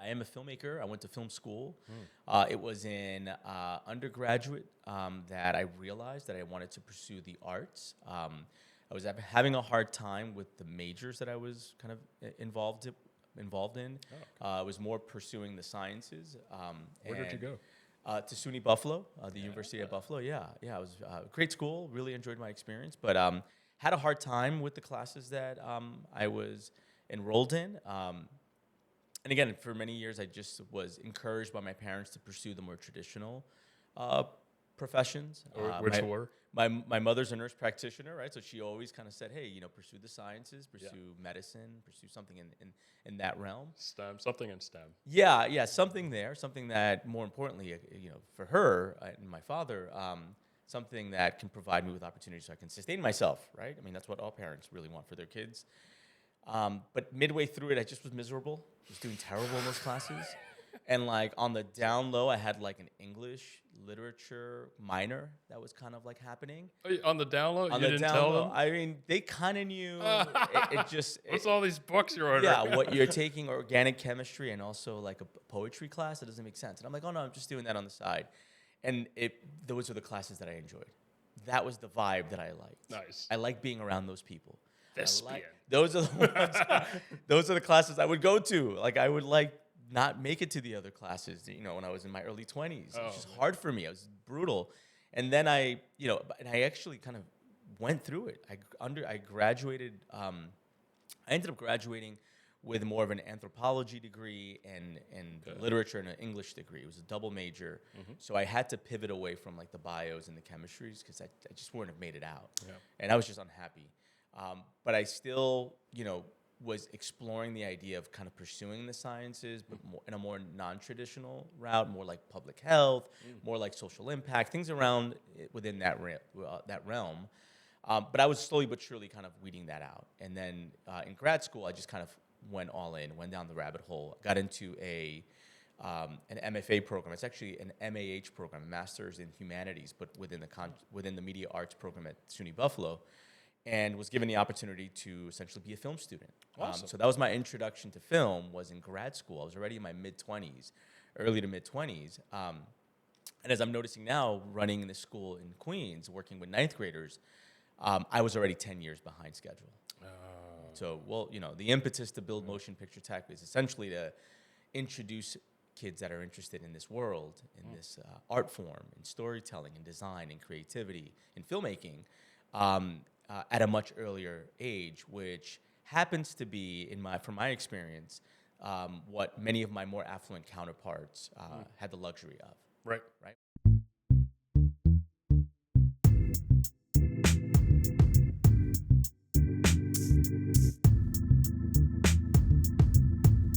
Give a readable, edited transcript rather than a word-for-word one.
I am a filmmaker. I went to film school. It was in undergraduate that I realized that I wanted to pursue the arts. I was having a hard time with the majors that I was kind of involved in. I was more pursuing the sciences. Where did you go? To SUNY Buffalo, the University of Buffalo. Yeah, it was a great school. Really enjoyed my experience, but had a hard time with the classes that I was enrolled in. And again, for many years, I just was encouraged by my parents to pursue the more traditional professions. Which were? My mother's a nurse practitioner, right? So she always kind of said, hey, pursue the sciences, pursue medicine, pursue something in that realm. Something in STEM. Yeah, something there, something that, more importantly, for her and my father, something that can provide me with opportunities so I can sustain myself, right? I mean, that's what all parents really want for their kids. But midway through it, I just was miserable. I was doing terrible in those classes. And like on the down low, I had like an English literature minor that was kind of like happening. On the down low? On You the didn't down tell low, them? I mean, they kind of knew. What's all these books you're ordering? Yeah, what you're taking organic chemistry and also like a poetry class, that doesn't make sense. And I'm like, oh no, I'm just doing that on the side. And those are the classes that I enjoyed. That was the vibe that I liked. Nice. I like being around those people. Thespian. Those are the ones. Those are the classes I would go to. Like I would not make it to the other classes. When I was in my early 20s, it was just hard for me. It was brutal. And then I actually kind of went through it. I graduated. I ended up graduating with more of an anthropology degree and literature and an English degree. It was a double major. So I had to pivot away from like the bios and the chemistries because I just wouldn't have made it out. Yeah. And I was just unhappy. But I still, was exploring the idea of kind of pursuing the sciences, but more, in a more non-traditional route, more like public health, more like social impact, things around within that realm. But I was slowly but surely kind of weeding that out. And then in grad school, I just kind of went all in, went down the rabbit hole, got into an MFA program. It's actually an MAH program, Master's in Humanities, but within the Media Arts program at SUNY Buffalo. And was given the opportunity to essentially be a film student. Awesome. So that was my introduction to film, was in grad school. I was already in my mid-20s, early to mid-20s. And as I'm noticing now, running in this school in Queens, working with ninth graders, I was already 10 years behind schedule. So, the impetus to build Motion Picture Tech is essentially to introduce kids that are interested in this world, in this art form, in storytelling, in design, in creativity, in filmmaking, at a much earlier age, which happens to be, from my experience, what many of my more affluent counterparts had the luxury of. Right. Right.